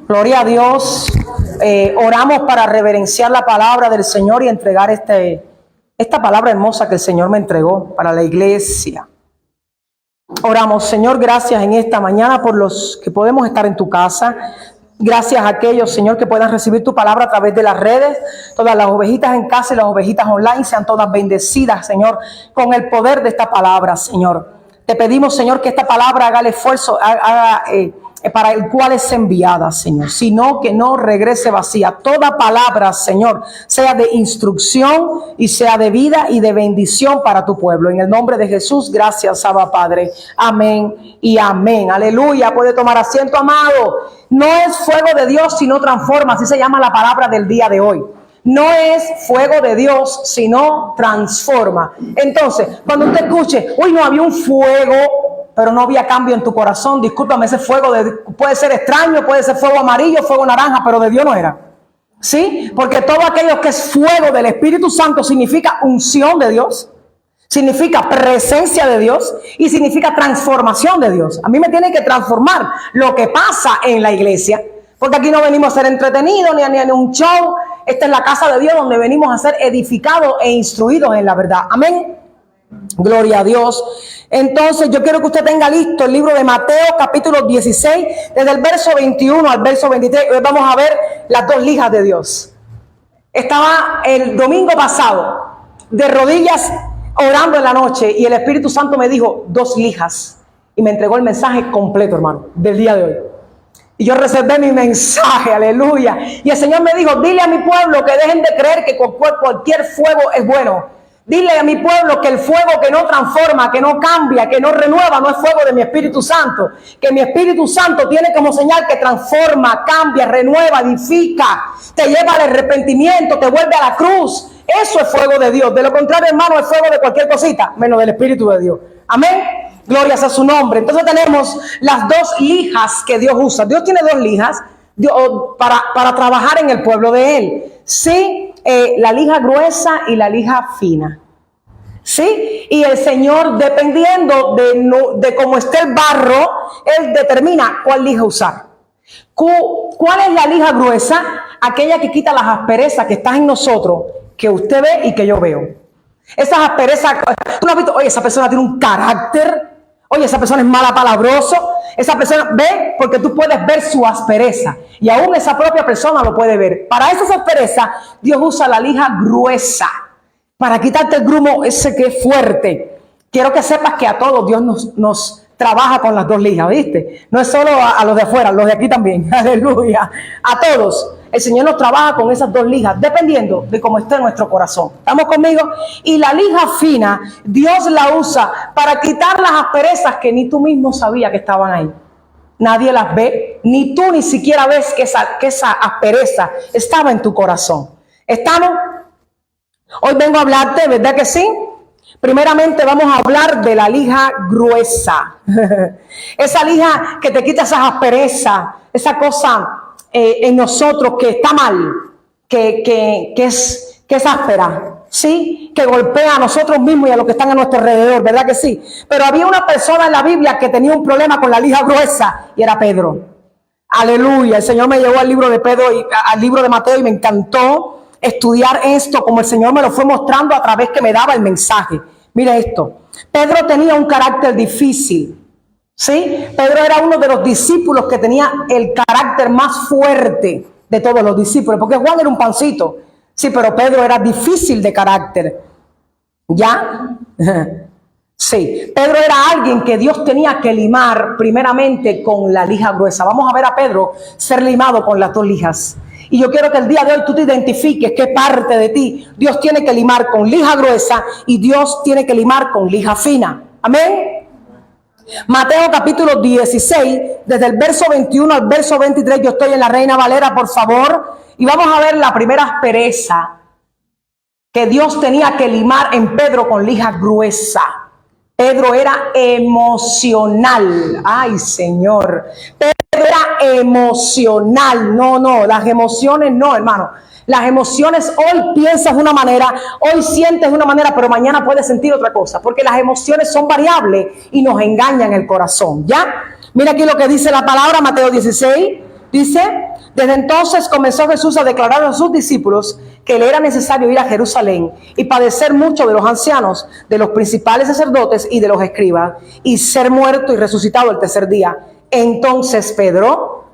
Gloria a Dios. Oramos para reverenciar la palabra del Señor y entregar esta palabra hermosa que el Señor me entregó para la iglesia. Oramos, Señor, gracias en esta mañana por los que podemos estar en tu casa. Gracias a aquellos, Señor, que puedan recibir tu palabra a través de las redes. Todas las ovejitas en casa y las ovejitas online sean todas bendecidas, Señor, con el poder de esta palabra, Señor. Te pedimos, Señor, que esta palabra haga el esfuerzo, para el cual es enviada, Señor, sino que no regrese vacía. Toda palabra, Señor, sea de instrucción y sea de vida y de bendición para tu pueblo. En el nombre de Jesús, gracias, Abba Padre. Amén y amén. Aleluya. Puede tomar asiento, amado. No es fuego de Dios, sino transforma. Así se llama la palabra del día de hoy. No es fuego de Dios, sino transforma. Entonces, cuando usted escuche, uy, no había un fuego, pero no había cambio en tu corazón, discúlpame, ese fuego puede ser extraño, puede ser fuego amarillo, fuego naranja, pero de Dios no era. ¿Sí? Porque todo aquello que es fuego del Espíritu Santo significa unción de Dios, significa presencia de Dios y significa transformación de Dios. A mí me tiene que transformar lo que pasa en la iglesia, porque aquí no venimos a ser entretenidos ni a un show. Esta es la casa de Dios donde venimos a ser edificados e instruidos en la verdad. Amén. Gloria a Dios. Entonces yo quiero que usted tenga listo el libro de Mateo capítulo 16, desde el verso 21 al verso 23. Hoy vamos a ver las dos lijas de Dios. Estaba el domingo pasado de rodillas orando en la noche y el Espíritu Santo me dijo 2 lijas y me entregó el mensaje completo, hermano, del día de hoy. Y yo reservé mi mensaje, aleluya. Y el Señor me dijo, dile a mi pueblo que dejen de creer que cualquier fuego es bueno. Dile a mi pueblo que el fuego que no transforma, que no cambia, que no renueva, no es fuego de mi Espíritu Santo. Que mi Espíritu Santo tiene como señal que transforma, cambia, renueva, edifica, te lleva al arrepentimiento, te vuelve a la cruz. Eso es fuego de Dios. De lo contrario, hermano, es fuego de cualquier cosita, menos del Espíritu de Dios. Amén. Glorias a su nombre. Entonces tenemos las 2 lijas que Dios usa. Dios tiene 2 lijas para trabajar en el pueblo de Él. Sí, la lija gruesa y la lija fina. Sí, y el Señor, dependiendo de cómo esté el barro, Él determina cuál lija usar. ¿Cuál es la lija gruesa? Aquella que quita las asperezas que están en nosotros, que usted ve y que yo veo. Esas asperezas, tú no has visto, oye, esa persona tiene un carácter, oye, esa persona es mala palabroso, esa persona ve, porque tú puedes ver su aspereza y aún esa propia persona lo puede ver. Para esas asperezas Dios usa la lija gruesa para quitarte el grumo ese que es fuerte. Quiero que sepas que a todos Dios nos trabaja con las 2 lijas, ¿viste? No es solo a los de afuera, los de aquí también, aleluya, a todos. El Señor nos trabaja con esas 2 lijas, dependiendo de cómo esté nuestro corazón. ¿Estamos conmigo? Y la lija fina, Dios la usa para quitar las asperezas que ni tú mismo sabías que estaban ahí. Nadie las ve, ni tú ni siquiera ves que esa aspereza estaba en tu corazón. ¿Estamos? Hoy vengo a hablarte, ¿verdad que sí? Primeramente vamos a hablar de la lija gruesa. Esa lija que te quita esas asperezas, esa cosa en nosotros que está mal, que es áspera, ¿sí? Que golpea a nosotros mismos y a los que están a nuestro alrededor, ¿verdad que sí? Pero había una persona en la Biblia que tenía un problema con la lija gruesa y era Pedro. Aleluya. El Señor me llevó al libro de Pedro y al libro de Mateo y me encantó estudiar esto como el Señor me lo fue mostrando a través que me daba el mensaje. Mira esto. Pedro tenía un carácter difícil. ¿Sí? Pedro era uno de los discípulos que tenía el carácter más fuerte de todos los discípulos, porque Juan era un pancito, sí, pero Pedro era difícil de carácter. ¿Ya? Sí, Pedro era alguien que Dios tenía que limar primeramente con la lija gruesa. Vamos a ver a Pedro ser limado con las 2 lijas. Y yo quiero que el día de hoy tú te identifiques qué parte de ti Dios tiene que limar con lija gruesa y Dios tiene que limar con lija fina. Amén. Mateo capítulo 16, desde el verso 21 al verso 23, yo estoy en la Reina Valera, por favor, y vamos a ver la primera aspereza que Dios tenía que limar en Pedro con lija gruesa. Pedro era emocional. Ay, Señor. Pedro era emocional. No, las emociones no, hermano. Las emociones, hoy piensas de una manera, hoy sientes de una manera, pero mañana puedes sentir otra cosa, porque las emociones son variables y nos engañan el corazón, ¿ya? Mira aquí lo que dice la palabra, Mateo 16. Dice, desde entonces comenzó Jesús a declarar a sus discípulos que le era necesario ir a Jerusalén y padecer mucho de los ancianos, de los principales sacerdotes y de los escribas, y ser muerto y resucitado el tercer día. Entonces Pedro,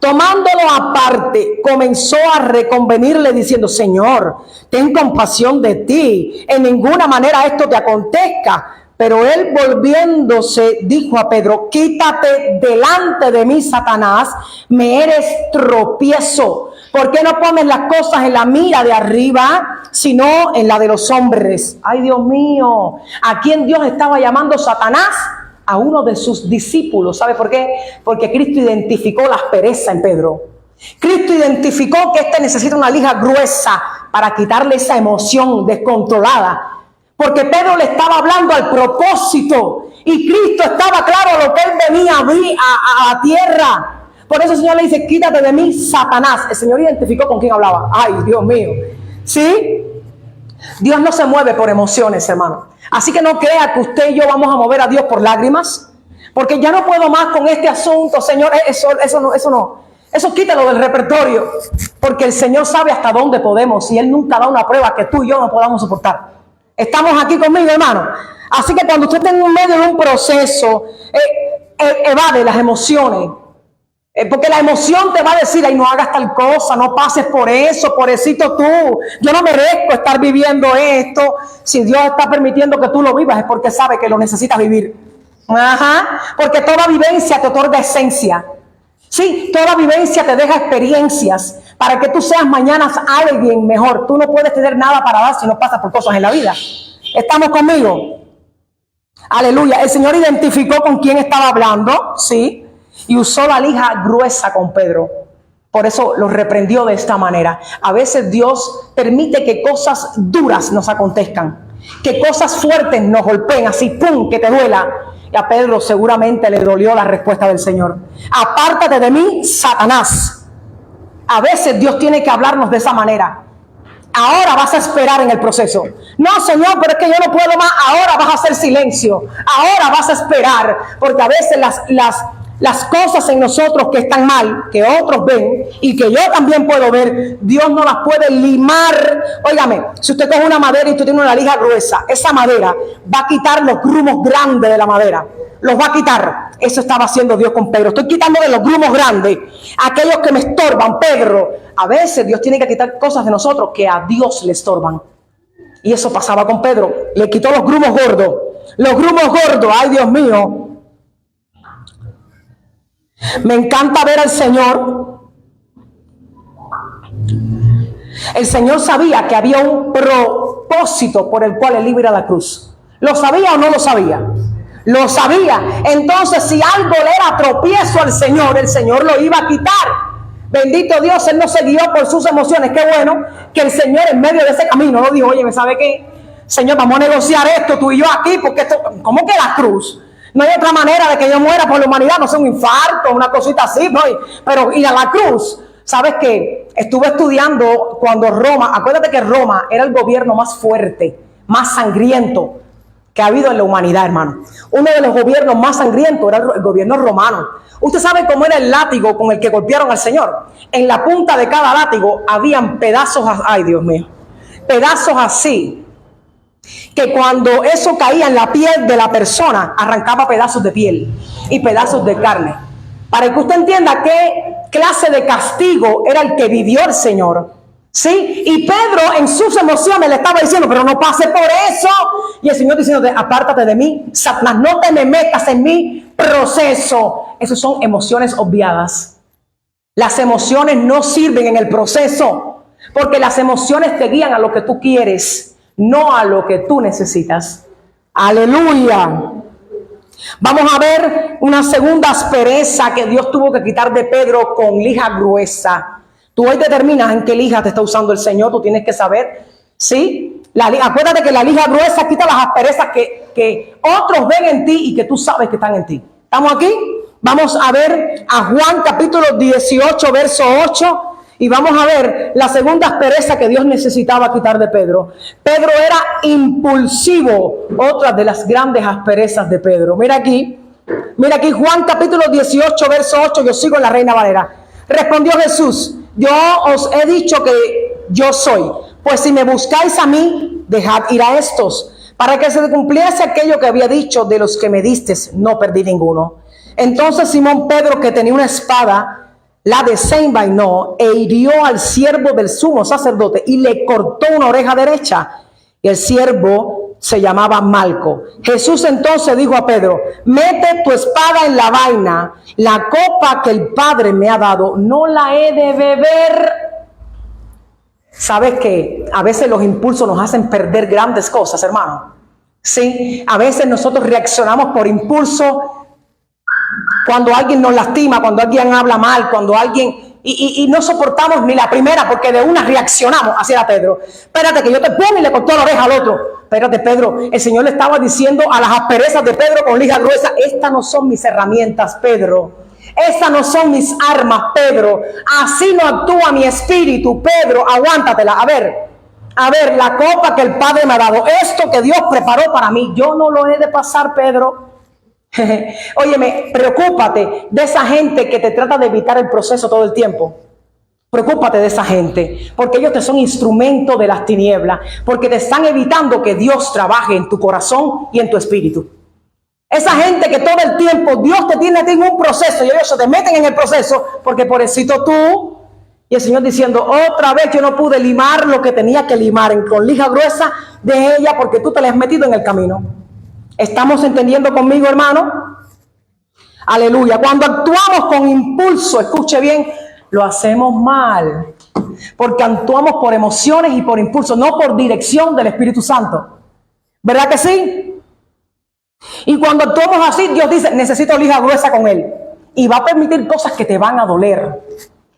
tomándolo aparte, comenzó a reconvenirle diciendo, Señor, ten compasión de ti, en ninguna manera esto te acontezca. Pero él volviéndose dijo a Pedro, quítate delante de mí, Satanás, me eres tropiezo. ¿Por qué no pones las cosas en la mira de arriba, sino en la de los hombres? Ay, Dios mío, ¿a quién Dios estaba llamando Satanás? A uno de sus discípulos. ¿Sabe por qué? Porque Cristo identificó la aspereza en Pedro. Cristo identificó que este necesita una lija gruesa para quitarle esa emoción descontrolada. Porque Pedro le estaba hablando al propósito y Cristo estaba claro lo que él venía a la tierra. Por eso el Señor le dice, quítate de mí, Satanás. El Señor identificó con quién hablaba. Ay, Dios mío. ¿Sí? Dios no se mueve por emociones, hermano. Así que no crea que usted y yo vamos a mover a Dios por lágrimas. Porque ya no puedo más con este asunto, Señor. Eso no. Eso quítalo del repertorio. Porque el Señor sabe hasta dónde podemos. Y Él nunca da una prueba que tú y yo no podamos soportar. Estamos aquí conmigo, hermano. Así que cuando usted esté en medio de un proceso, evade las emociones. Porque la emoción te va a decir, ay, no hagas tal cosa, no pases por eso, pobrecito tú. Yo no merezco estar viviendo esto. Si Dios está permitiendo que tú lo vivas es porque sabe que lo necesitas vivir. Porque toda vivencia te otorga esencia. Sí, toda vivencia te deja experiencias para que tú seas mañana alguien mejor. Tú no puedes tener nada para dar si no pasas por cosas en la vida. ¿Estamos conmigo? Aleluya. El Señor identificó con quién estaba hablando, sí, y usó la lija gruesa con Pedro. Por eso lo reprendió de esta manera. A veces Dios permite que cosas duras nos acontezcan, que cosas fuertes nos golpeen así, ¡pum!, que te duela. Y a Pedro seguramente le dolió la respuesta del Señor. Apártate de mí, Satanás. A veces Dios tiene que hablarnos de esa manera. Ahora vas a esperar en el proceso. No, Señor, pero es que yo no puedo más. Ahora vas a hacer silencio. Ahora vas a esperar. Porque a veces las cosas en nosotros que están mal, que otros ven y que yo también puedo ver, Dios no las puede limar. Óigame, si usted coge una madera y usted tiene una lija gruesa, esa madera va a quitar los grumos grandes de la madera. Los va a quitar. Eso estaba haciendo Dios con Pedro. Estoy quitando de los grumos grandes, aquellos que me estorban, Pedro. A veces Dios tiene que quitar cosas de nosotros que a Dios le estorban. Y eso pasaba con Pedro. Le quitó los grumos gordos. Los grumos gordos, ay Dios mío. Me encanta ver al Señor. El Señor sabía que había un propósito por el cual Él iba a ir a la cruz. ¿Lo sabía o no lo sabía? Lo sabía. Entonces, si algo le era tropiezo al Señor, el Señor lo iba a quitar. Bendito Dios, Él no se guió por sus emociones. Qué bueno que el Señor en medio de ese camino no dijo, oye, ¿me sabe qué? Señor, vamos a negociar esto tú y yo aquí, porque esto, ¿cómo que la cruz? No hay otra manera de que yo muera por la humanidad, no sé, un infarto, una cosita así, ¿no? Pero ir a la cruz. ¿Sabes qué? Estuve estudiando cuando Roma, acuérdate que Roma era el gobierno más fuerte, más sangriento que ha habido en la humanidad, hermano. Uno de los gobiernos más sangrientos era el gobierno romano. ¿Usted sabe cómo era el látigo con el que golpearon al Señor? En la punta de cada látigo habían pedazos, ay Dios mío, pedazos así, que cuando eso caía en la piel de la persona, arrancaba pedazos de piel y pedazos de carne. Para que usted entienda qué clase de castigo era el que vivió el Señor. ¿Sí? Y Pedro en sus emociones le estaba diciendo, pero no pase por eso. Y el Señor diciendo, apártate de mí, Satanás, no te me metas en mi proceso. Esas son emociones obviadas. Las emociones no sirven en el proceso, porque las emociones te guían a lo que tú quieres, no a lo que tú necesitas. Aleluya. Vamos a ver una segunda aspereza que Dios tuvo que quitar de Pedro con lija gruesa. Tú hoy determinas en qué lija te está usando el Señor, tú tienes que saber, ¿sí? Acuérdate que la lija gruesa quita las asperezas que otros ven en ti y que tú sabes que están en ti. ¿Estamos aquí? Vamos a ver a Juan capítulo 18, verso 8. Y vamos a ver la segunda aspereza que Dios necesitaba quitar de Pedro. Pedro era impulsivo, otra de las grandes asperezas de Pedro. Mira aquí, Mira aquí Juan capítulo 18, verso 8, yo sigo en la Reina Valera. Respondió Jesús: yo os he dicho que yo soy. Pues si me buscáis a mí, dejad ir a estos, para que se cumpliese aquello que había dicho: de los que me distes, no perdí ninguno. Entonces Simón Pedro, que tenía una espada, la desenvainó e hirió al siervo del sumo sacerdote y le cortó una oreja derecha. Y el siervo se llamaba Malco. Jesús entonces dijo a Pedro: mete tu espada en la vaina. La copa que el Padre me ha dado, no la he de beber. ¿Sabes que a veces los impulsos nos hacen perder grandes cosas, hermano? Sí, a veces nosotros reaccionamos por impulso. Cuando alguien nos lastima, cuando alguien habla mal, cuando alguien... Y no soportamos ni la primera, porque de una reaccionamos. Así era Pedro. Espérate que yo te pongo, y le cortó la oreja al otro. Espérate, Pedro. El Señor le estaba diciendo a las asperezas de Pedro con lija gruesa: estas no son mis herramientas, Pedro. Estas no son mis armas, Pedro. Así no actúa mi espíritu, Pedro. Aguántatela. A ver, la copa que el Padre me ha dado, esto que Dios preparó para mí, yo no lo he de pasar, Pedro. Óyeme, preocúpate de esa gente que te trata de evitar el proceso todo el tiempo. Preocúpate de esa gente, porque ellos te son instrumento de las tinieblas, porque te están evitando que Dios trabaje en tu corazón y en tu espíritu. Esa gente que todo el tiempo Dios te tiene a ti en un proceso y ellos se te meten en el proceso, porque pobrecito tú. Y el Señor diciendo: otra vez yo no pude limar lo que tenía que limar con lija gruesa de ella, porque tú te la has metido en el camino. ¿Estamos entendiendo conmigo, hermano? Aleluya. Cuando actuamos con impulso, escuche bien, lo hacemos mal. Porque actuamos por emociones y por impulso, no por dirección del Espíritu Santo. ¿Verdad que sí? Y cuando actuamos así, Dios dice: necesito lija gruesa con Él. Y va a permitir cosas que te van a doler.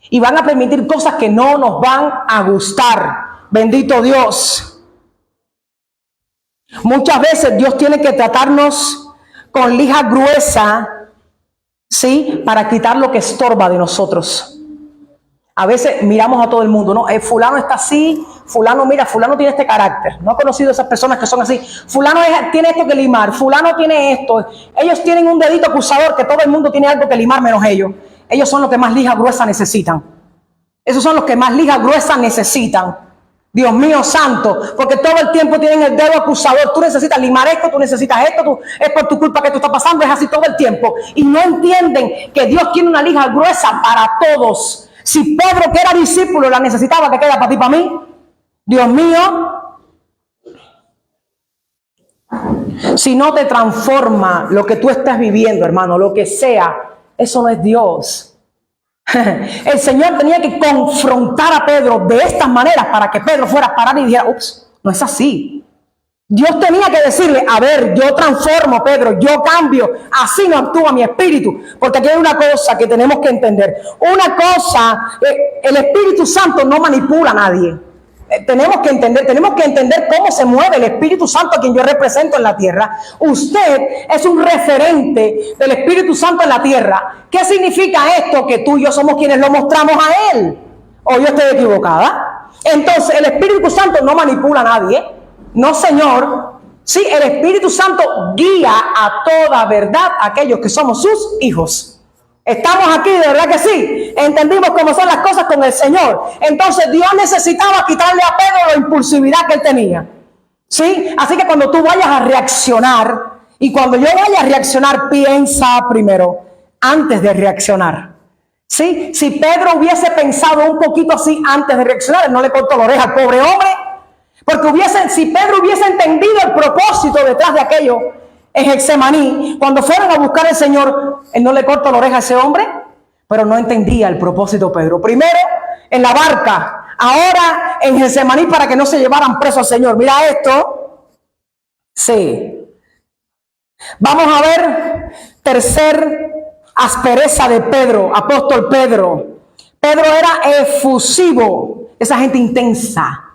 Y van a permitir cosas que no nos van a gustar. Bendito Dios. Muchas veces Dios tiene que tratarnos con lija gruesa, ¿sí? Para quitar lo que estorba de nosotros. A veces miramos a todo el mundo, ¿no? Fulano está así, fulano, mira, fulano tiene este carácter. ¿No ha conocido esas personas que son así? Fulano tiene esto que limar, fulano tiene esto. Ellos tienen un dedito acusador, que todo el mundo tiene algo que limar menos ellos. Ellos son los que más lija gruesa necesitan. Esos son los que más lija gruesa necesitan. Dios mío santo, porque todo el tiempo tienen el dedo acusador. Tú necesitas limar esto, tú necesitas esto, es por tu culpa que tú estás pasando, es así todo el tiempo. Y no entienden que Dios tiene una lija gruesa para todos. Si Pedro, que era discípulo, la necesitaba, ¿qué queda para ti, para mí? Dios mío. Si no te transforma lo que tú estás viviendo, hermano, lo que sea, eso no es Dios. El Señor tenía que confrontar a Pedro de estas maneras para que Pedro fuera a parar y dijera: ups, no es así. Dios tenía que decirle: a ver, yo transformo, Pedro, yo cambio, así no actúa mi espíritu. Porque aquí hay una cosa que tenemos que entender. Una cosa, el Espíritu Santo no manipula a nadie. Tenemos que entender cómo se mueve el Espíritu Santo, a quien yo represento en la tierra. Usted es un referente del Espíritu Santo en la tierra. ¿Qué significa esto? Que tú y yo somos quienes lo mostramos a Él. ¿O yo estoy equivocada? Entonces, el Espíritu Santo no manipula a nadie. No, Señor. Sí, el Espíritu Santo guía a toda verdad a aquellos que somos sus hijos. Estamos aquí, de verdad que sí. Entendimos cómo son las cosas con el Señor. Entonces Dios necesitaba quitarle a Pedro la impulsividad que él tenía. ¿Sí? Así que cuando tú vayas a reaccionar, y cuando yo vaya a reaccionar, piensa primero, antes de reaccionar. ¿Sí? Si Pedro hubiese pensado un poquito así antes de reaccionar, él no le cortó la oreja al pobre hombre. Porque si Pedro hubiese entendido el propósito detrás de aquello, en Getsemaní, cuando fueron a buscar al Señor, él no le cortó la oreja a ese hombre, pero no entendía el propósito Pedro. Primero en la barca, ahora en Getsemaní, para que no se llevaran preso al Señor. Mira esto. Sí. Vamos a ver, tercer aspereza de Pedro, apóstol Pedro. Pedro era efusivo, esa gente intensa.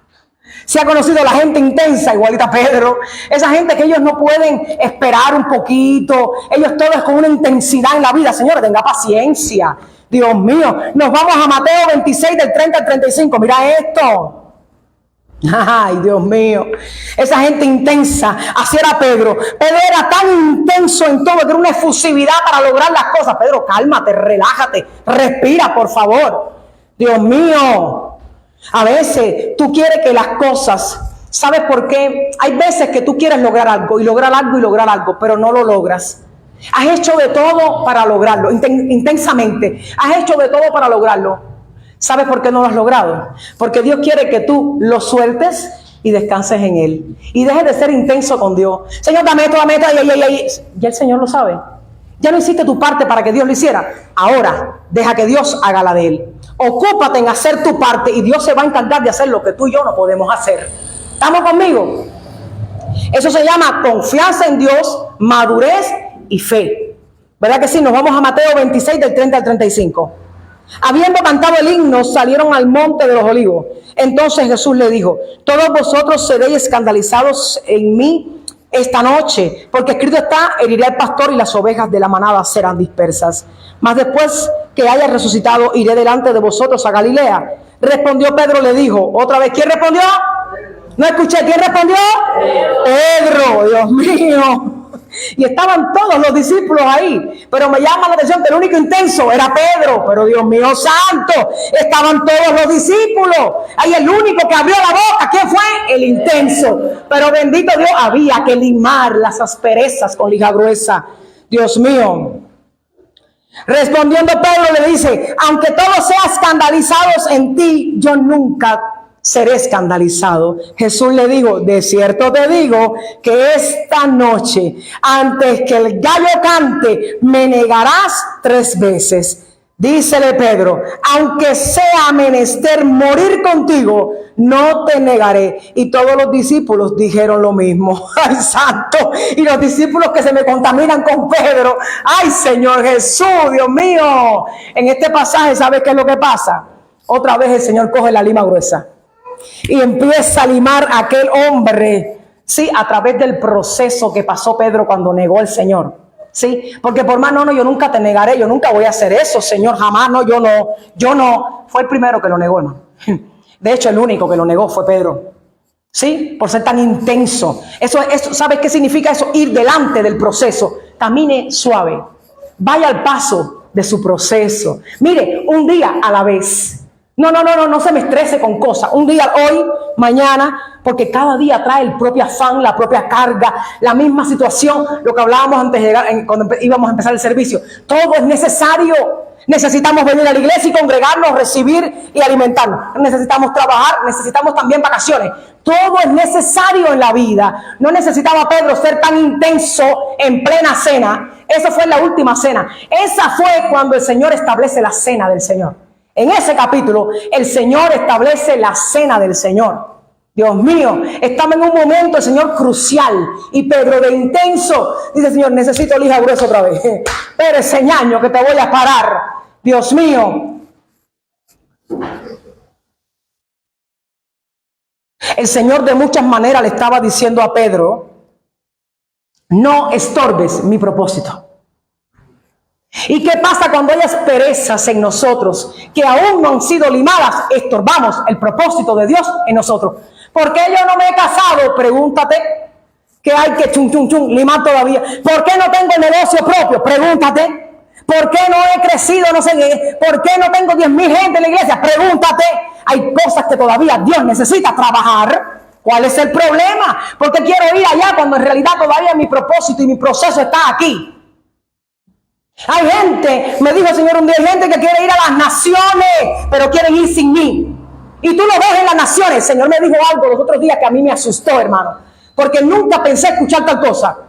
Se ha conocido la gente intensa, igualita a Pedro. Esa gente que ellos no pueden esperar un poquito. Ellos todos con una intensidad en la vida. Señores, tenga paciencia. Dios mío. Nos vamos a Mateo 26, del 30 al 35. Mira esto. Ay, Dios mío, esa gente intensa, así era Pedro. Pedro era tan intenso en todo, que era una efusividad para lograr las cosas. Pedro, cálmate, relájate, respira, por favor. Dios mío, a veces tú quieres que las cosas, ¿sabes por qué? Hay veces que tú quieres lograr algo, y lograr algo, y lograr algo, pero no lo logras. Has hecho de todo para lograrlo, intensamente. Has hecho de todo para lograrlo. ¿Sabes por qué no lo has logrado? Porque Dios quiere que tú lo sueltes y descanses en Él. Y dejes de ser intenso con Dios. Señor, dame esto, Ya el Señor lo sabe. Ya no hiciste tu parte para que Dios lo hiciera. Ahora, deja que Dios haga la de Él. Ocúpate en hacer tu parte y Dios se va a encargar de hacer lo que tú y yo no podemos hacer. ¿Estamos conmigo? Eso se llama confianza en Dios, madurez y fe. ¿Verdad que sí? Nos vamos a Mateo 26 del 30 al 35. Habiendo cantado el himno, salieron al monte de los olivos. Entonces Jesús le dijo: todos vosotros seréis escandalizados en mí esta noche, porque escrito está: heriré al pastor y las ovejas de la manada serán dispersas. Mas después que haya resucitado, iré delante de vosotros a Galilea. Respondió Pedro, le dijo otra vez. ¿Quién respondió? No escuché. ¿Quién respondió? Pedro. Dios mío. Y estaban todos los discípulos ahí, pero me llama la atención que el único intenso era Pedro. Pero Dios mío santo, estaban todos los discípulos ahí. El único que abrió la boca, ¿quién fue? El intenso. Pero bendito Dios, había que limar las asperezas con lija gruesa. Dios mío. Respondiendo Pedro le dice: aunque todos sean escandalizados en ti, yo nunca seré escandalizado. Jesús le dijo: de cierto te digo que esta noche, antes que el gallo cante, me negarás 3 veces. Dícele Pedro: aunque sea menester morir contigo, no te negaré. Y todos los discípulos dijeron lo mismo. ¡Ay, santo! Y los discípulos que se me contaminan con Pedro. ¡Ay, Señor Jesús, Dios mío! En este pasaje, ¿sabes qué es lo que pasa? Otra vez el Señor coge la lima gruesa y empieza a limar a aquel hombre, sí, a través del proceso que pasó Pedro cuando negó al Señor, sí, porque por más no, yo nunca te negaré, yo nunca voy a hacer eso, Señor, jamás, no, yo no, fue el primero que lo negó, hermano. De hecho, el único que lo negó fue Pedro, sí, por ser tan intenso. Eso, ¿sabes qué significa eso? Ir delante del proceso. Camine suave, vaya al paso de su proceso. Mire, un día a la vez. No se me estrese con cosas. Un día, hoy, mañana, porque cada día trae el propio afán, la propia carga, la misma situación, lo que hablábamos antes de llegar, cuando íbamos a empezar el servicio. Todo es necesario. Necesitamos venir a la iglesia y congregarnos, recibir y alimentarnos. Necesitamos trabajar, necesitamos también vacaciones. Todo es necesario en la vida. No necesitaba Pedro ser tan intenso en plena cena. Eso fue en la última cena. Esa fue cuando el Señor establece la cena del Señor. En ese capítulo, el Señor establece la cena del Señor. Dios mío, estamos en un momento, el Señor, crucial. Y Pedro, de intenso, dice: Señor, necesito lija gruesa otra vez. Pero ese ñaño que te voy a parar. Dios mío. El Señor de muchas maneras le estaba diciendo a Pedro: no estorbes mi propósito. ¿Y qué pasa cuando hay asperezas en nosotros que aún no han sido limadas? Estorbamos el propósito de Dios en nosotros. ¿Por qué yo no me he casado? Pregúntate. ¿Qué hay que limar todavía? ¿Por qué no tengo negocio propio? Pregúntate. ¿Por qué no he crecido? No sé qué. ¿Por qué no tengo 10,000 gente en la iglesia? Pregúntate. Hay cosas que todavía Dios necesita trabajar. ¿Cuál es el problema? ¿Por qué quiero ir allá cuando en realidad todavía mi propósito y mi proceso está aquí? Hay gente, me dijo el Señor un día, hay gente que quiere ir a las naciones, pero quieren ir sin mí. Y tú lo ves en las naciones. El Señor me dijo algo los otros días que a mí me asustó, hermano, porque nunca pensé escuchar tal cosa.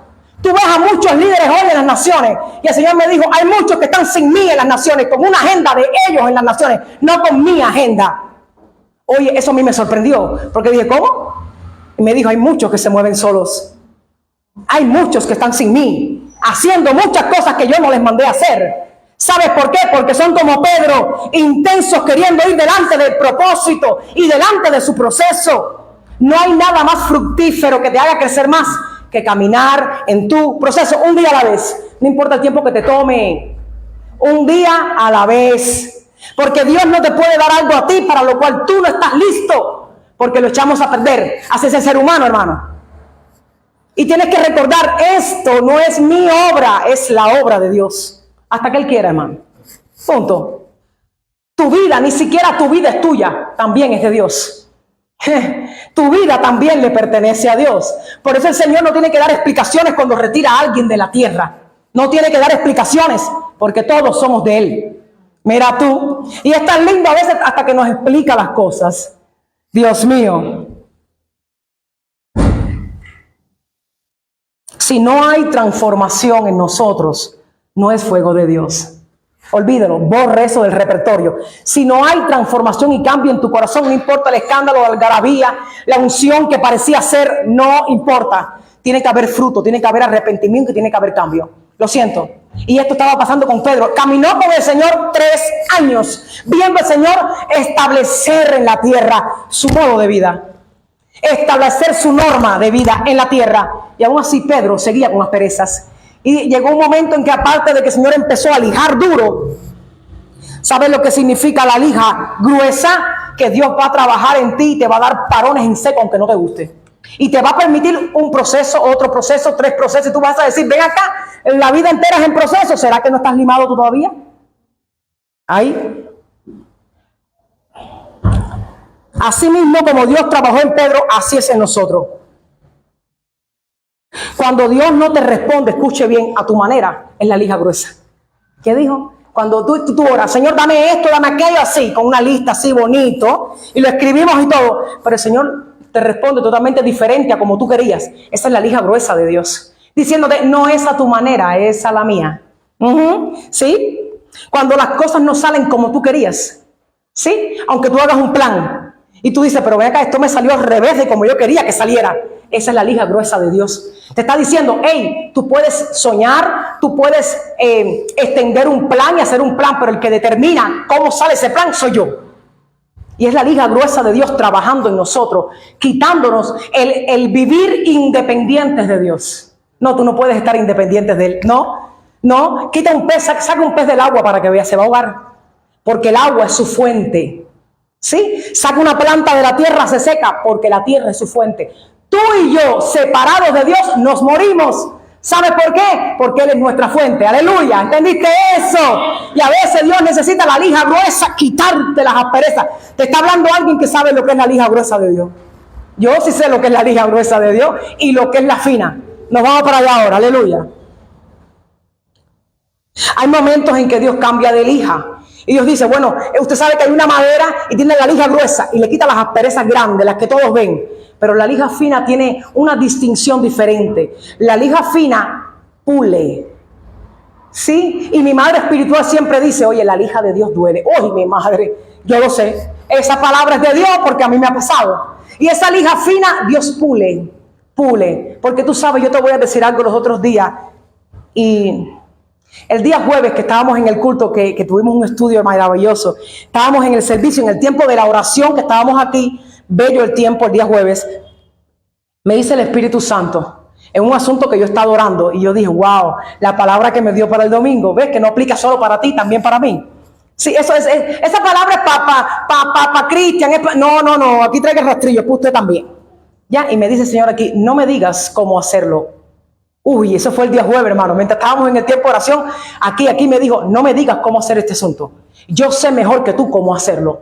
Tú ves a muchos líderes hoy en las naciones, y el Señor me dijo: hay muchos que están sin mí en las naciones, con una agenda de ellos en las naciones, no con mi agenda. Oye, eso a mí me sorprendió, porque dije: ¿cómo? Y me dijo: hay muchos que se mueven solos. Hay muchos que están sin mí, haciendo muchas cosas que yo no les mandé a hacer. ¿Sabes por qué? Porque son como Pedro, intensos queriendo ir delante del propósito y delante de su proceso. No hay nada más fructífero que te haga crecer más que caminar en tu proceso un día a la vez. No importa el tiempo que te tome, un día a la vez. Porque Dios no te puede dar algo a ti para lo cual tú no estás listo. porque lo echamos a perder. Así es el ser humano, hermano. Y tienes que recordar, esto no es mi obra, es la obra de Dios. Hasta que Él quiera, hermano. Punto. Tu vida, ni siquiera tu vida es tuya, también es de Dios. Tu vida también le pertenece a Dios. Por eso el Señor no tiene que dar explicaciones cuando retira a alguien de la tierra. No tiene que dar explicaciones, porque todos somos de Él. Mira tú. Y es tan lindo a veces hasta que nos explica las cosas. Dios mío. Si no hay transformación en nosotros, no es fuego de Dios. Olvídalo, borre eso del repertorio. Si no hay transformación y cambio en tu corazón, no importa el escándalo, la algarabía, la unción que parecía ser, no importa. Tiene que haber fruto, tiene que haber arrepentimiento y tiene que haber cambio. Lo siento. Y esto estaba pasando con Pedro. Caminó con el Señor 3 años, viendo al Señor establecer en la tierra su modo de vida, establecer su norma de vida en la tierra. Y aún así Pedro seguía con asperezas. Y llegó un momento en que, aparte de que el Señor empezó a lijar duro, ¿sabes lo que significa la lija gruesa? Que Dios va a trabajar en ti y te va a dar parones en seco aunque no te guste. Y te va a permitir un proceso, otro proceso, 3 procesos. Y tú vas a decir, ven acá, la vida entera es en proceso. ¿Será que no estás limado tú todavía? Ahí. Así mismo como Dios trabajó en Pedro, así es en nosotros. Cuando Dios no te responde, escuche bien, a tu manera, es la lija gruesa. ¿Qué dijo? Cuando tú oras, Señor, dame esto, dame aquello, así, con una lista así bonito, y lo escribimos y todo, pero el Señor te responde totalmente diferente a como tú querías. Esa es la lija gruesa de Dios, diciéndote, no es a tu manera, es a la mía. ¿Sí? Cuando las cosas no salen como tú querías, ¿sí? Aunque tú hagas un plan, y tú dices, pero ven acá, esto me salió al revés de como yo quería que saliera. Esa es la lija gruesa de Dios. Te está diciendo, hey, tú puedes soñar, tú puedes extender un plan y hacer un plan, pero el que determina cómo sale ese plan soy yo. Y es la lija gruesa de Dios trabajando en nosotros, quitándonos el vivir independientes de Dios. No, tú no puedes estar independientes de Él. No, quita un pez, saca un pez del agua para que vea, se va a ahogar. Porque el agua es su fuente. ¿Sí? Saca una planta de la tierra, se seca, porque la tierra es su fuente. Tú y yo, separados de Dios, nos morimos. ¿Sabes por qué? Porque Él es nuestra fuente. Aleluya, ¿entendiste eso? Y a veces Dios necesita la lija gruesa, quitarte las asperezas. Te está hablando alguien que sabe lo que es la lija gruesa de Dios. Yo sí sé lo que es la lija gruesa de Dios y lo que es la fina. Nos vamos para allá ahora, aleluya. Hay momentos en que Dios cambia de lija. Y Dios dice, bueno, usted sabe que hay una madera y tiene la lija gruesa y le quita las asperezas grandes, las que todos ven. Pero la lija fina tiene una distinción diferente. La lija fina pule. ¿Sí? Y mi madre espiritual siempre dice, oye, la lija de Dios duele. Oye, mi madre, yo lo sé. Esa palabra es de Dios porque a mí me ha pasado. Y esa lija fina, Dios pule. Porque tú sabes, yo te voy a decir algo los otros días. Y el día jueves que estábamos en el culto, que tuvimos un estudio maravilloso, estábamos en el servicio, en el tiempo de la oración, que estábamos aquí, bello el tiempo, el día jueves, me dice el Espíritu Santo, en un asunto que yo estaba orando, y yo dije, wow, la palabra que me dio para el domingo, ves que no aplica solo para ti, también para mí. Sí, esa palabra es para Cristian, no, aquí traiga el rastrillo, es para usted también. Ya, y me dice el Señor aquí, no me digas cómo hacerlo. Uy, eso fue el día jueves, hermano. Mientras estábamos en el tiempo de oración, aquí me dijo, no me digas cómo hacer este asunto. Yo sé mejor que tú cómo hacerlo.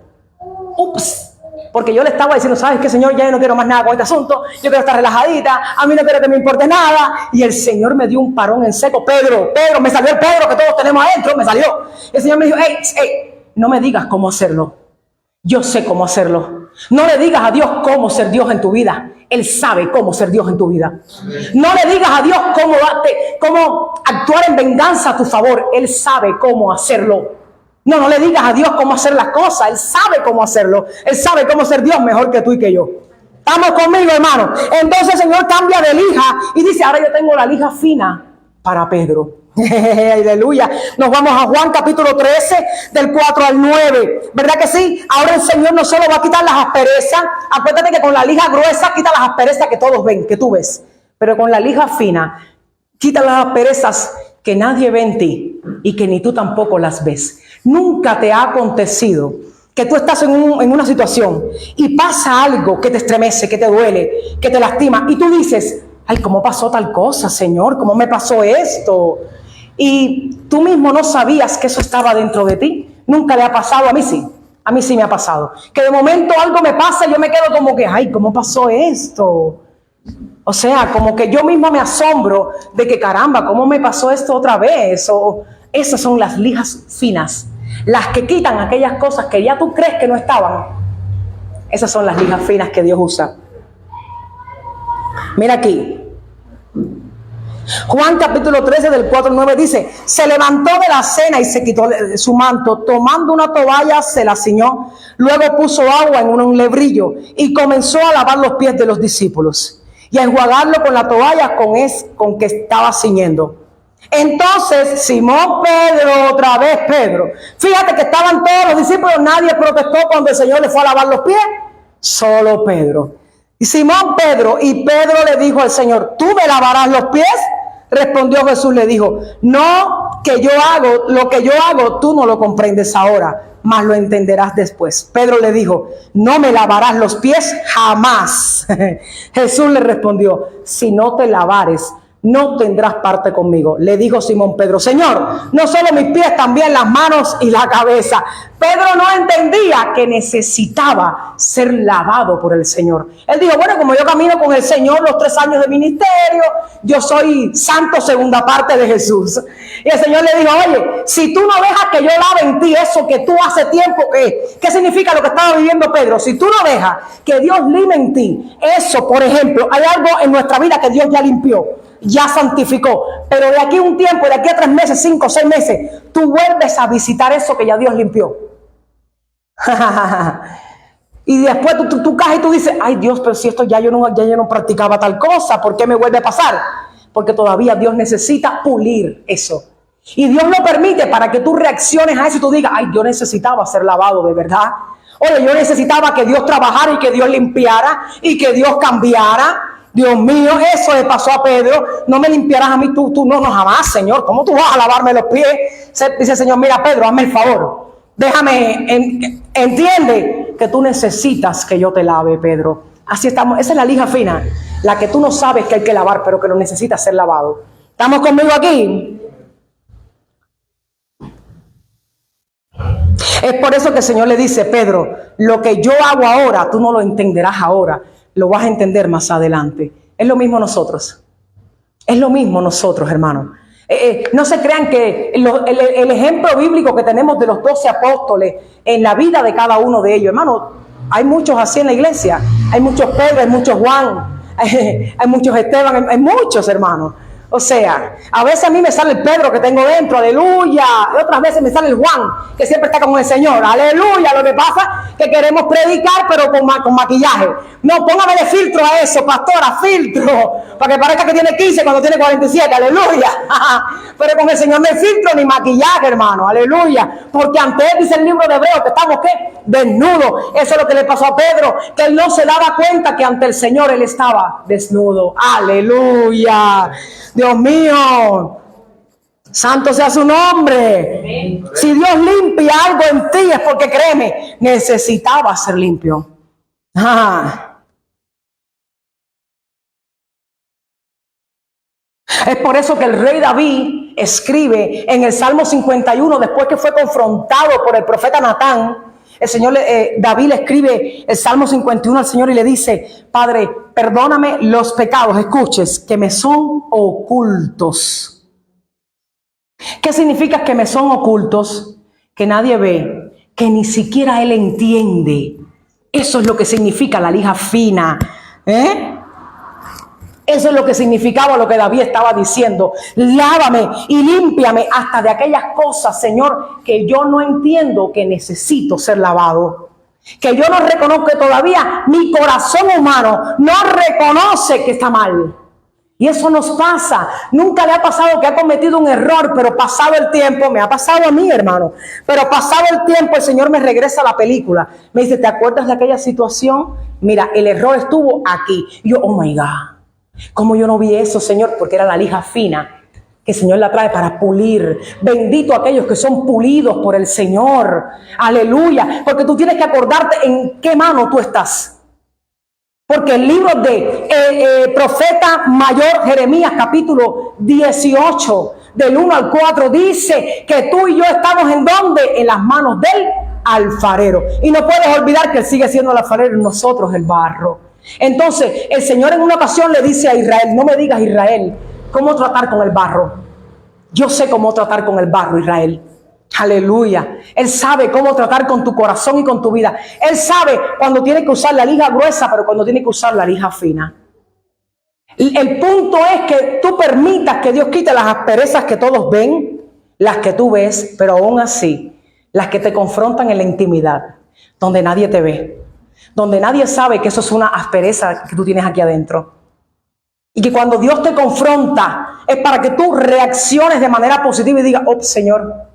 Ups. Porque yo le estaba diciendo, ¿sabes qué, Señor? Ya yo no quiero más nada con este asunto. Yo quiero estar relajadita. A mí no quiero que me importe nada. Y el Señor me dio un parón en seco. Pedro, me salió el Pedro que todos tenemos adentro. Me salió. El Señor me dijo, no me digas cómo hacerlo. Yo sé cómo hacerlo. No le digas a Dios cómo ser Dios en tu vida. Él sabe cómo ser Dios en tu vida. No le digas a Dios cómo actuar en venganza a tu favor. Él sabe cómo hacerlo. No le digas a Dios cómo hacer las cosas. Él sabe cómo hacerlo. Él sabe cómo ser Dios mejor que tú y que yo. ¿Estamos conmigo, hermano? Entonces el Señor cambia de lija y dice, ahora yo tengo la lija fina para Pedro. Aleluya. Nos vamos a Juan capítulo 13 del 4 al 9. ¿Verdad que sí? Ahora el Señor no solo va a quitar las asperezas. Acuérdate que con la lija gruesa quita las asperezas que todos ven, que tú ves. Pero con la lija fina quita las asperezas que nadie ve en ti y que ni tú tampoco las ves. Nunca te ha acontecido que tú estás en una situación y pasa algo que te estremece, que te duele, que te lastima, y tú dices, ay, ¿cómo pasó tal cosa, Señor? ¿Cómo me pasó esto? Y tú mismo no sabías que eso estaba dentro de ti. Nunca le ha pasado, a mí sí me ha pasado. Que de momento algo me pasa y yo me quedo como que, ay, ¿cómo pasó esto? O sea, como que yo mismo me asombro de que caramba, ¿cómo me pasó esto otra vez? O esas son las lijas finas, las que quitan aquellas cosas que ya tú crees que no estaban. Esas son las lijas finas que Dios usa. Mira aquí. Juan capítulo 13 del 4 al 9 dice, se levantó de la cena y se quitó su manto, tomando una toalla se la ciñó, luego puso agua en un lebrillo y comenzó a lavar los pies de los discípulos y a enjuagarlo con la toalla con que estaba ciñendo. Entonces Simón Pedro, otra vez Pedro, fíjate que estaban todos los discípulos, nadie protestó cuando el Señor le fue a lavar los pies, solo Pedro. Y Simón Pedro, y Pedro le dijo al Señor, ¿tú me lavarás los pies? Respondió Jesús, le dijo, no, que yo hago, lo que yo hago, tú no lo comprendes ahora, mas lo entenderás después. Pedro le dijo, no me lavarás los pies jamás. Jesús le respondió, si no te lavares, no tendrás parte conmigo. Le dijo Simón Pedro, Señor, no solo mis pies, también las manos y la cabeza. Pedro no entendía que necesitaba ser lavado por el Señor. Él dijo, bueno, como yo camino con el Señor los 3 años de ministerio, yo soy santo segunda parte de Jesús. Y el Señor le dijo, oye, si tú no dejas que yo lave en ti eso que tú hace tiempo, ¿qué significa lo que estaba viviendo Pedro? Si tú no dejas que Dios limpie en ti, eso, por ejemplo, hay algo en nuestra vida que Dios ya limpió, ya santificó, pero de aquí a un tiempo, de aquí a 3 meses, 5, 6 meses, tú vuelves a visitar eso que ya Dios limpió. Y después tú caes y tú dices, ay Dios, pero si esto ya yo no practicaba tal cosa, ¿por qué me vuelve a pasar? Porque todavía Dios necesita pulir eso. Y Dios lo permite para que tú reacciones a eso y tú digas, ay, yo necesitaba ser lavado de verdad. Oye, yo necesitaba que Dios trabajara y que Dios limpiara y que Dios cambiara. Dios mío, eso le pasó a Pedro. No me limpiarás a mí, tú no, jamás, Señor. ¿Cómo tú vas a lavarme los pies? Dice el Señor, mira, Pedro, hazme el favor. Entiende que tú necesitas que yo te lave, Pedro. Así estamos. Esa es la lija fina, la que tú no sabes que hay que lavar, pero que lo necesitas ser lavado. ¿Estamos conmigo aquí? Es por eso que el Señor le dice, Pedro, lo que yo hago ahora, tú no lo entenderás ahora, lo vas a entender más adelante. Es lo mismo nosotros. Es lo mismo nosotros, hermanos. No se crean que el ejemplo bíblico que tenemos de los 12 apóstoles en la vida de cada uno de ellos, hermano, hay muchos así en la iglesia. Hay muchos Pedro, hay muchos Juan, hay muchos Esteban, hay muchos hermanos. O sea, a veces a mí me sale el Pedro que tengo dentro, aleluya. Y otras veces me sale el Juan, que siempre está con el Señor, aleluya. Lo que pasa es que queremos predicar, pero con maquillaje. No, póngame de filtro a eso, pastora, filtro. Para que parezca que tiene 15 cuando tiene 47, aleluya. Pero con el Señor no hay filtro ni maquillaje, hermano, aleluya. Porque ante él dice el libro de Hebreos que estamos, ¿qué? Desnudos. Eso es lo que le pasó a Pedro, que él no se daba cuenta que ante el Señor él estaba desnudo. Aleluya. Dios mío, santo sea su nombre. Si Dios limpia algo en ti es porque, créeme, necesitaba ser limpio. Es por eso que el rey David escribe en el Salmo 51, después que fue confrontado por el profeta Natán, David le escribe el Salmo 51 al Señor y le dice, Padre, perdóname los pecados, escuches, que me son ocultos. ¿Qué significa que me son ocultos? Que nadie ve, que ni siquiera él entiende. Eso es lo que significa la lija fina. Eso es lo que significaba lo que David estaba diciendo. Lávame y límpiame hasta de aquellas cosas, Señor, que yo no entiendo que necesito ser lavado. Que yo no reconozco, que todavía mi corazón humano no reconoce que está mal. Y eso nos pasa. Nunca le ha pasado que ha cometido un error, pero pasado el tiempo, me ha pasado a mí, hermano, pero pasado el tiempo el Señor me regresa a la película. Me dice, ¿te acuerdas de aquella situación? Mira, el error estuvo aquí. Y yo, oh my God. ¿Cómo yo no vi eso, Señor? Porque era la lija fina que el Señor la trae para pulir. Bendito aquellos que son pulidos por el Señor. Aleluya. Porque tú tienes que acordarte en qué mano tú estás. Porque el libro de profeta mayor Jeremías, capítulo 18, del 1 al 4, dice que tú y yo estamos ¿en dónde? En las manos del alfarero. Y no puedes olvidar que Él sigue siendo el alfarero y nosotros el barro. Entonces, el Señor en una ocasión le dice a Israel, no me digas, Israel, ¿cómo tratar con el barro? Yo sé cómo tratar con el barro, Israel. Aleluya. Él sabe cómo tratar con tu corazón y con tu vida. Él sabe cuando tiene que usar la lija gruesa, pero cuando tiene que usar la lija fina. El punto es que tú permitas que Dios quite las asperezas que todos ven, las que tú ves, pero aún así, las que te confrontan en la intimidad, donde nadie te ve, donde nadie sabe que eso es una aspereza que tú tienes aquí adentro. Y que cuando Dios te confronta es para que tú reacciones de manera positiva y digas, oh Señor,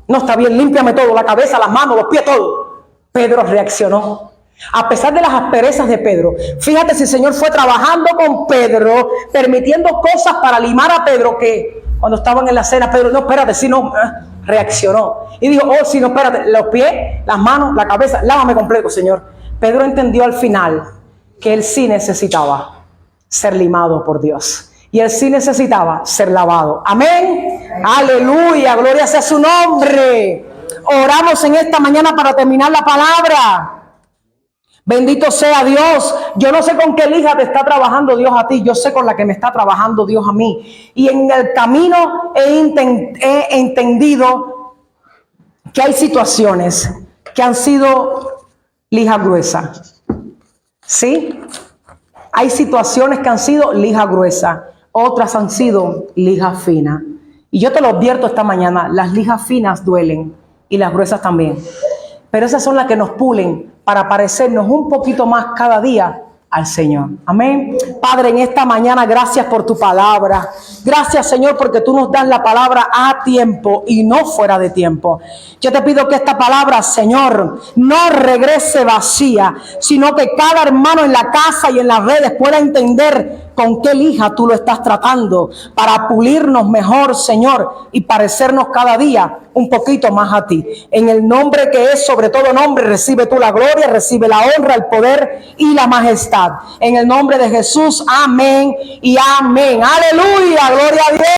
no está bien, límpiame todo, la cabeza, las manos, los pies, todo. Pedro reaccionó. A pesar de las asperezas de Pedro, fíjate si el Señor fue trabajando con Pedro, permitiendo cosas para limar a Pedro, que cuando estaban en la cena, Pedro, no, espérate, si no, reaccionó. Y dijo, oh, si no, espérate, los pies, las manos, la cabeza, lávame completo, Señor. Pedro entendió al final que él sí necesitaba ser limado por Dios. Y él sí necesitaba ser lavado. Amén. Aleluya. Gloria sea su nombre. Oramos en esta mañana para terminar la palabra. Bendito sea Dios. Yo no sé con qué lija te está trabajando Dios a ti. Yo sé con la que me está trabajando Dios a mí. Y en el camino he entendido que hay situaciones que han sido lija gruesa. ¿Sí? Hay situaciones que han sido lija gruesa. Otras han sido lija fina. Y yo te lo advierto esta mañana, las lijas finas duelen y las gruesas también. Pero esas son las que nos pulen para parecernos un poquito más cada día al Señor. Amén. Padre, en esta mañana, gracias por tu palabra. Gracias, Señor, porque tú nos das la palabra a tiempo y no fuera de tiempo. Yo te pido que esta palabra, Señor, no regrese vacía, sino que cada hermano en la casa y en las redes pueda entender con qué lija tú lo estás tratando para pulirnos mejor, Señor, y parecernos cada día un poquito más a ti. En el nombre que es sobre todo nombre, recibe tú la gloria, recibe la honra, el poder y la majestad. En el nombre de Jesús, amén y amén. Aleluya, gloria a Dios.